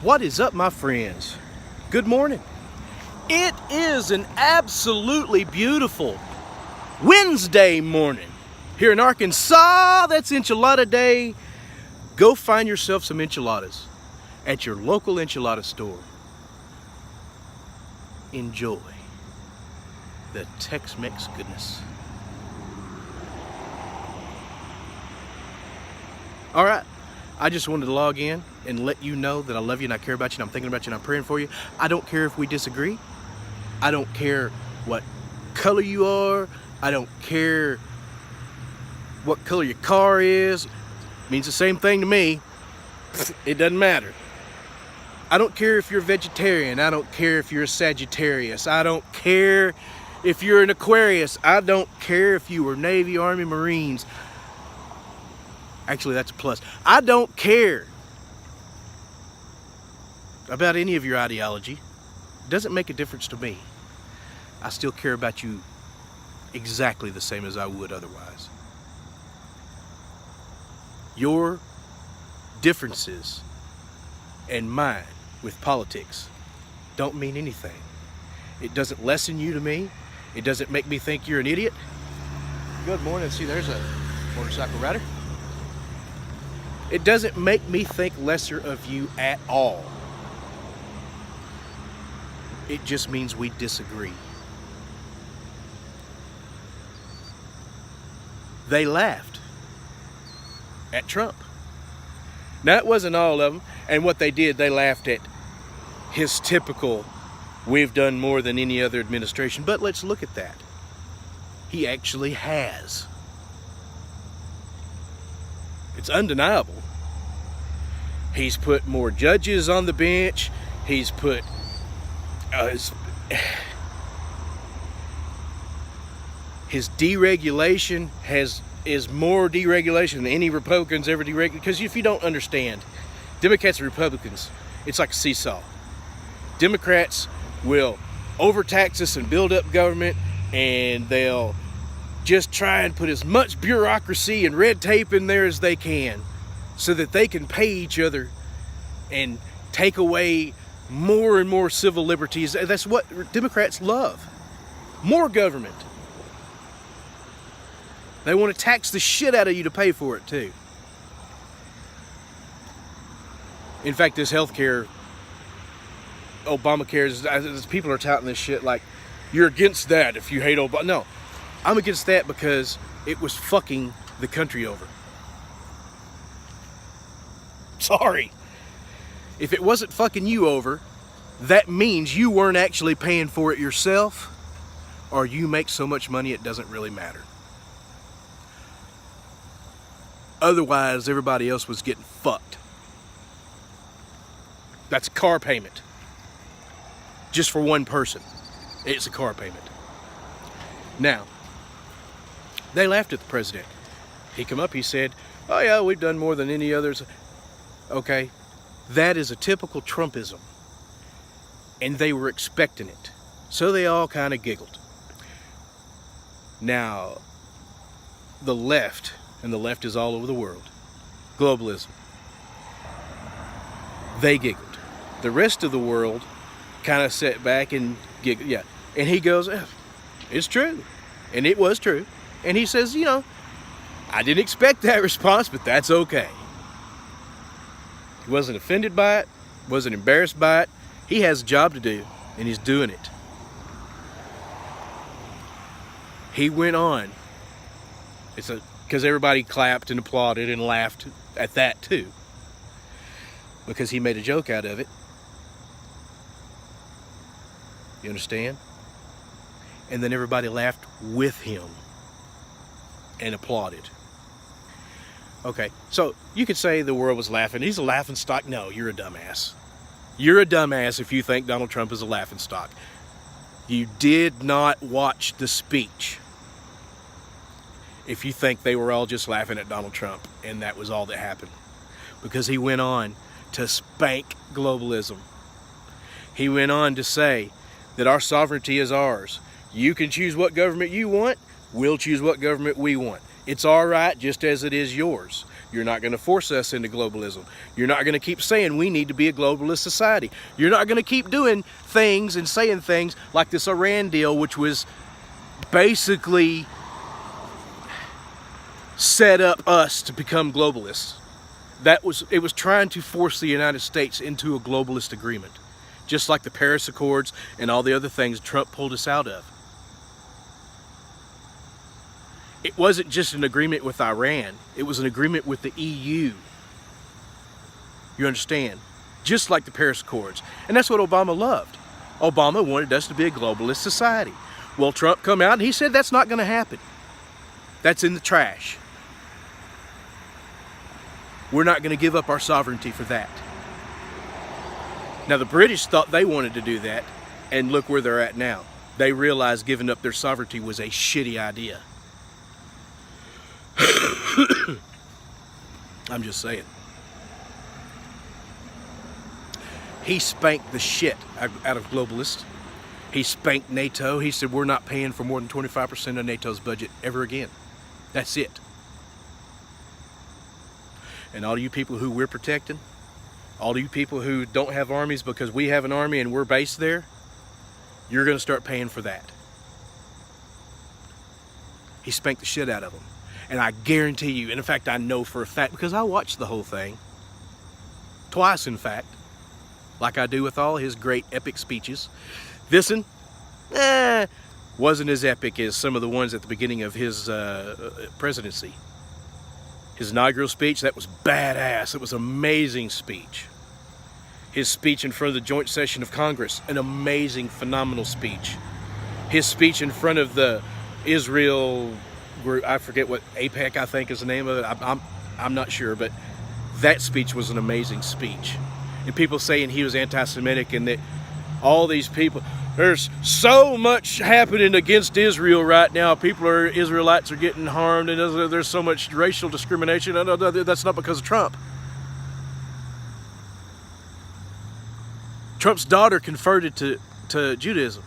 What is up, my friends? Good morning. It is an absolutely beautiful Wednesday morning here in Arkansas. That's enchilada day. Go find yourself some enchiladas at your local enchilada store. Enjoy the Tex-Mex goodness. All right. I just wanted to log in and let you know that I love you and I care about you and I'm thinking about you and I'm praying for you. I don't care if we disagree. I don't care what color you are. I don't care what color your car is. It means the same thing to me. It doesn't matter. I don't care if you're a vegetarian. I don't care if you're a Sagittarius. I don't care if you're an Aquarius. I don't care if you were Navy, Army, Marines. Actually, that's a plus. I don't care about any of your ideology. It doesn't make a difference to me. I still care about you exactly the same as I would otherwise. Your differences and mine with politics don't mean anything. It doesn't lessen you to me. It doesn't make me think you're an idiot. Good morning. See, there's a motorcycle rider. It doesn't make me think lesser of you at all. It just means we disagree. They laughed at Trump. Now, it wasn't all of them. And what they did, they laughed at his typical, we've done more than any other administration. But let's look at that. He actually has. It's undeniable. He's put more judges on the bench. He's put his deregulation is more deregulation than any Republicans ever deregulated. Because if you don't understand, Democrats and Republicans, it's like a seesaw. Democrats will overtax us and build up government, and they'll just try and put as much bureaucracy and red tape in there as they can so that they can pay each other and take away more and more civil liberties. That's what Democrats love. More government. They want to tax the shit out of you to pay for it too. In fact, this healthcare, Obamacare, people are touting this shit like you're against that if you hate Obama. No. I'm against that because it was fucking the country over. Sorry. If it wasn't fucking you over, that means you weren't actually paying for it yourself, or you make so much money it doesn't really matter. Otherwise, everybody else was getting fucked. That's a car payment. Just for one person. It's a car payment. Now, they laughed at the president. He come up, he said, oh yeah, we've done more than any others. Okay, that is a typical Trumpism. And they were expecting it. So they all kind of giggled. Now, the left, and the left is all over the world, globalism, they giggled. The rest of the world kind of sat back and giggled. Yeah, and he goes, it's true. And it was true. And he says, you know, I didn't expect that response, but that's okay. He wasn't offended by it, wasn't embarrassed by it. He has a job to do, and he's doing it. He went on. Because everybody clapped and applauded and laughed at that too. Because he made a joke out of it. You understand? And then everybody laughed with him and applauded. Okay, so you could say the world was laughing. He's a laughing stock. No, you're a dumbass. You're a dumbass if you think Donald Trump is a laughing stock. You did not watch the speech if you think they were all just laughing at Donald Trump and that was all that happened. Because he went on to spank globalism. He went on to say that our sovereignty is ours. You can choose what government you want. We'll choose what government we want. It's our right just as it is yours. You're not going to force us into globalism. You're not going to keep saying we need to be a globalist society. You're not going to keep doing things and saying things like this Iran deal, which was basically set up us to become globalists. It was trying to force the United States into a globalist agreement, just like the Paris Accords and all the other things Trump pulled us out of. It wasn't just an agreement with Iran. It was an agreement with the EU. You understand? Just like the Paris Accords. And that's what Obama loved. Obama wanted us to be a globalist society. Well, Trump come out and he said that's not going to happen. That's in the trash. We're not going to give up our sovereignty for that. Now, the British thought they wanted to do that, and look where they're at now. They realized giving up their sovereignty was a shitty idea. I'm just saying. He spanked the shit out of globalists. He spanked NATO. He said we're not paying for more than 25% of NATO's budget ever again. That's it. And all you people who we're protecting, all you people who don't have armies because we have an army and we're based there, you're going to start paying for that. He spanked the shit out of them. And I guarantee you, and in fact I know for a fact, because I watched the whole thing, twice in fact, like I do with all his great epic speeches. This one, wasn't as epic as some of the ones at the beginning of his presidency. His inaugural speech, that was badass. It was an amazing speech. His speech in front of the joint session of Congress, an amazing, phenomenal speech. His speech in front of the Israel group, I forget what, APEC I think is the name of it. I'm not sure, but that speech was an amazing speech. And people saying he was anti-Semitic and that all these people, there's so much happening against Israel right now. Israelites are getting harmed, and there's so much racial discrimination. No, that's not because of Trump. Trump's daughter converted to Judaism.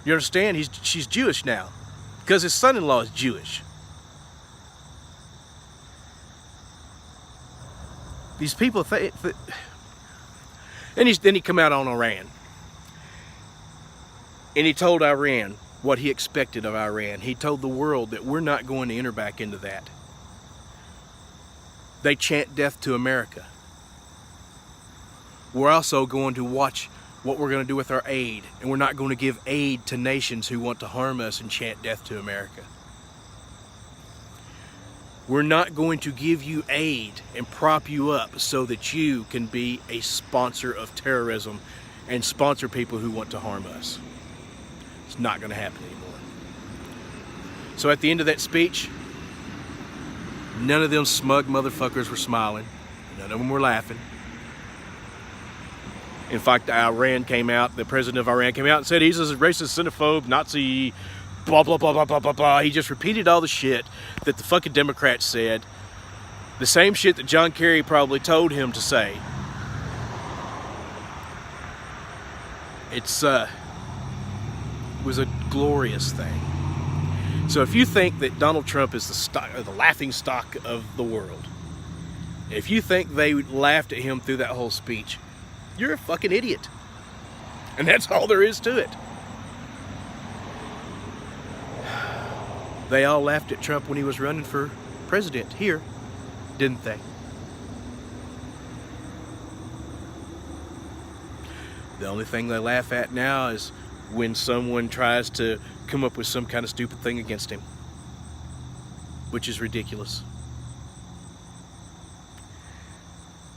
You understand? She's Jewish now because his son-in-law is Jewish. These people think. Then he come out on Iran. And he told Iran what he expected of Iran. He told the world that we're not going to enter back into that. They chant death to America. We're also going to watch what we're going to do with our aid. And we're not going to give aid to nations who want to harm us and chant death to America. We're not going to give you aid and prop you up so that you can be a sponsor of terrorism and sponsor people who want to harm us. It's not going to happen anymore. So at the end of that speech, none of them smug motherfuckers were smiling. None of them were laughing. In fact, Iran came out, the president of Iran came out and said he's a racist, xenophobe, Nazi, blah, blah, blah, blah, blah, blah, blah. He just repeated all the shit that the fucking Democrats said. The same shit that John Kerry probably told him to say. It was a glorious thing. So if you think that Donald Trump is the laughing stock of the world, if you think they laughed at him through that whole speech, you're a fucking idiot. And that's all there is to it. They all laughed at Trump when he was running for president here, didn't they? The only thing they laugh at now is when someone tries to come up with some kind of stupid thing against him, which is ridiculous.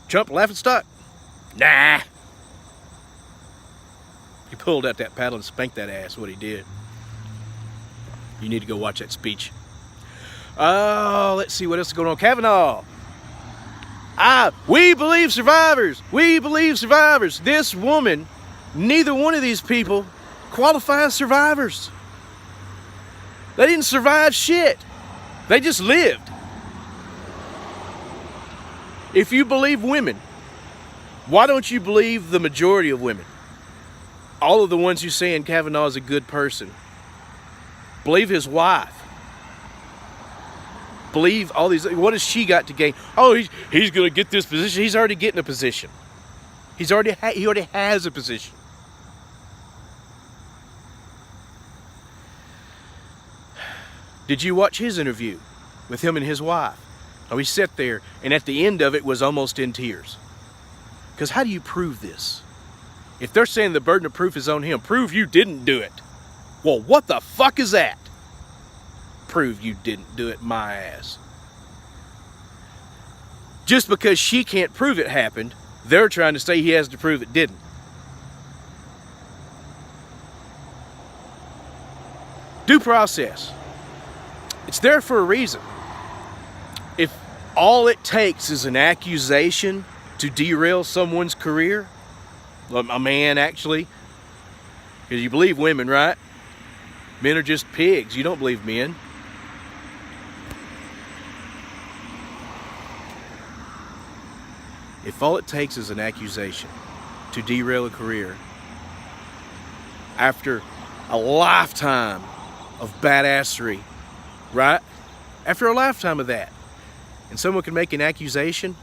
Trump laughing stock? Nah. He pulled out that paddle and spanked that ass, what he did. You need to go watch that speech. Oh, let's see what else is going on. Kavanaugh. We believe survivors. We believe survivors. This woman, neither one of these people qualify as survivors. They didn't survive shit. They just lived. If you believe women, why don't you believe the majority of women? All of the ones who saying Kavanaugh is a good person. Believe his wife. believe all these. What has she got to gain? Oh, he's going to get this position. He's already getting a position. He already has a position. Did you watch his interview with him and his wife? Oh, he sat there, and at the end of it was almost in tears. Because how do you prove this? If they're saying the burden of proof is on him, prove you didn't do it. Well, what the fuck is that? Prove you didn't do it, my ass. Just because she can't prove it happened, they're trying to say he has to prove it didn't. Due process. It's there for a reason. If all it takes is an accusation to derail someone's career, a man actually, because you believe women, right? Men are just pigs. You don't believe men. If all it takes is an accusation to derail a career after a lifetime of badassery, right? After a lifetime of that, and someone can make an accusation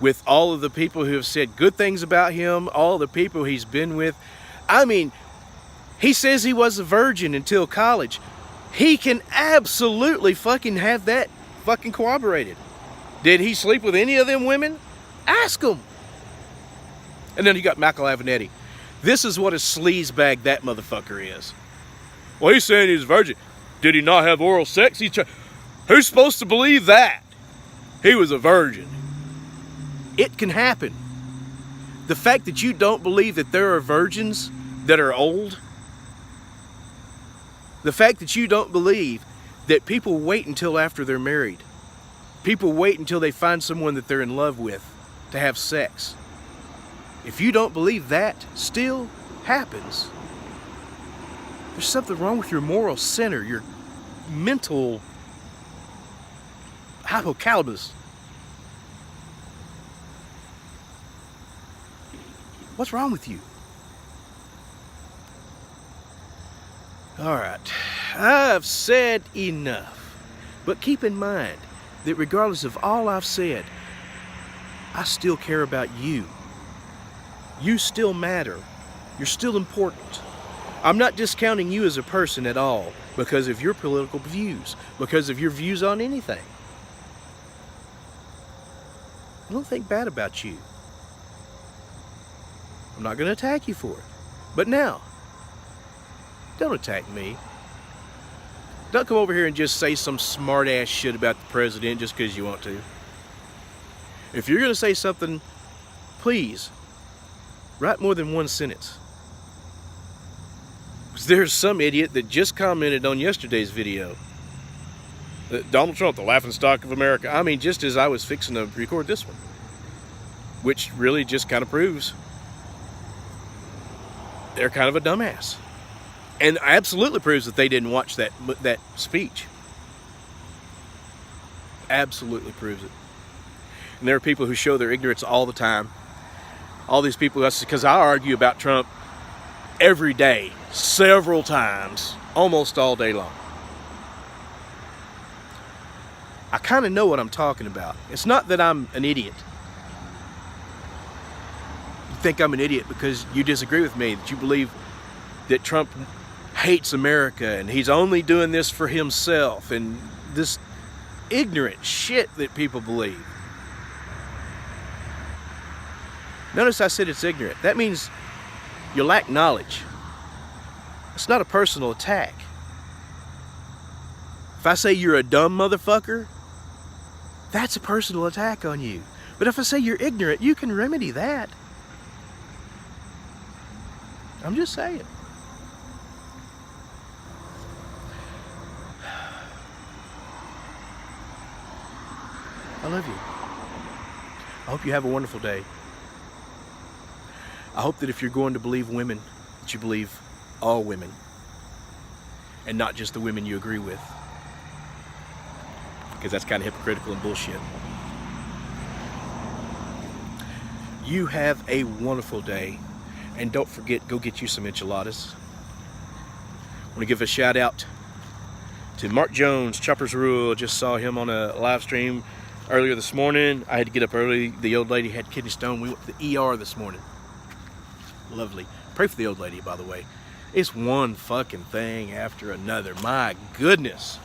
with all of the people who have said good things about him, all the people he's been with. I mean, he says he was a virgin until college. He can absolutely fucking have that fucking corroborated. Did he sleep with any of them women? Ask him. And then you got Michael Avenatti. This is what a sleazebag that motherfucker is. Well, he's saying he's a virgin. Did he not have oral sex? Who's supposed to believe that? He was a virgin. It can happen. The fact that you don't believe that there are virgins that are old, the fact that you don't believe that people wait until after they're married, people wait until they find someone that they're in love with to have sex. If you don't believe that still happens, there's something wrong with your moral center, your mental hypothalamus. What's wrong with you? All right, I've said enough, but keep in mind that regardless of all I've said, I still care about you. You still matter. You're still important. I'm not discounting you as a person at all because of your political views, because of your views on anything. I don't think bad about you. I'm not going to attack you for it. But now, don't attack me. Don't come over here and just say some smart ass shit about the president just because you want to. If you're going to say something, please, write more than one sentence. Because there's some idiot that just commented on yesterday's video that Donald Trump, the laughingstock of America. I mean, just as I was fixing to record this one. Which really just kind of proves they're kind of a dumbass. And absolutely proves that they didn't watch that speech. Absolutely proves it. And there are people who show their ignorance all the time. All these people, because I argue about Trump every day, several times, almost all day long. I kind of know what I'm talking about. It's not that I'm an idiot. You think I'm an idiot because you disagree with me, that you believe that Trump hates America and he's only doing this for himself, and this ignorant shit that people believe. Notice I said it's ignorant. That means you lack knowledge. It's not a personal attack. If I say you're a dumb motherfucker, that's a personal attack on you. But if I say you're ignorant, you can remedy that. I'm just saying. I love you. I hope you have a wonderful day. I hope that if you're going to believe women, that you believe all women and not just the women you agree with, because that's kind of hypocritical and bullshit. You have a wonderful day, and don't forget, go get you some enchiladas. I want to give a shout out to Mark Jones, Chopper's Rule. Just saw him on a live stream earlier this morning. I had to get up early. The old lady had kidney stone. We went to the ER this morning. Lovely. Pray for the old lady, by the way. It's one fucking thing after another. My goodness.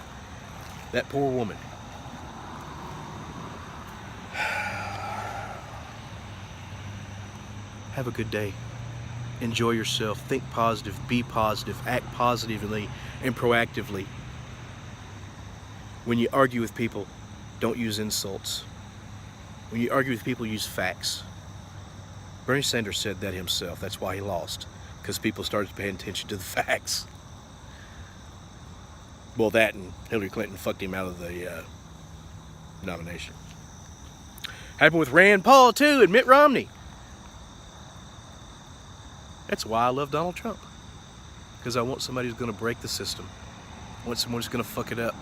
That poor woman. Have a good day. Enjoy yourself. Think positive. Be positive. Act positively and proactively. When you argue with people, don't use insults. When you argue with people, use facts. Bernie Sanders said that himself. That's why he lost. Because people started paying attention to the facts. Well, that and Hillary Clinton fucked him out of the nomination. Happened with Rand Paul, too, and Mitt Romney. That's why I love Donald Trump. Because I want somebody who's going to break the system. I want someone who's going to fuck it up.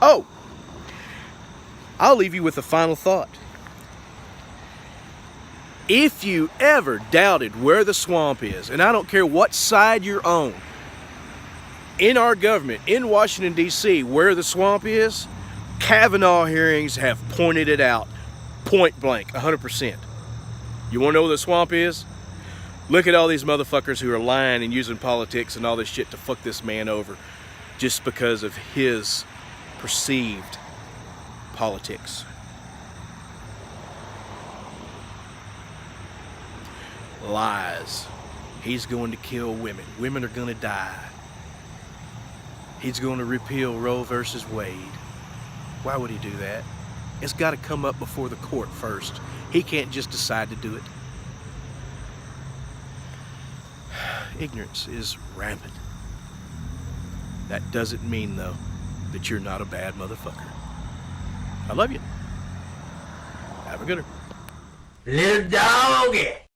Oh! I'll leave you with a final thought. If you ever doubted where the swamp is, and I don't care what side you're on, in our government, in Washington, D.C., where the swamp is, Kavanaugh hearings have pointed it out. Point blank, 100%. You want to know where the swamp is? Look at all these motherfuckers who are lying and using politics and all this shit to fuck this man over just because of his perceived politics. Lies. He's going to kill women. Women are going to die. He's going to repeal Roe versus Wade. Why would he do that? It's got to come up before the court first. He can't just decide to do it. Ignorance is rampant. That doesn't mean, though, that you're not a bad motherfucker. I love you. Have a good one. Lil Doggy.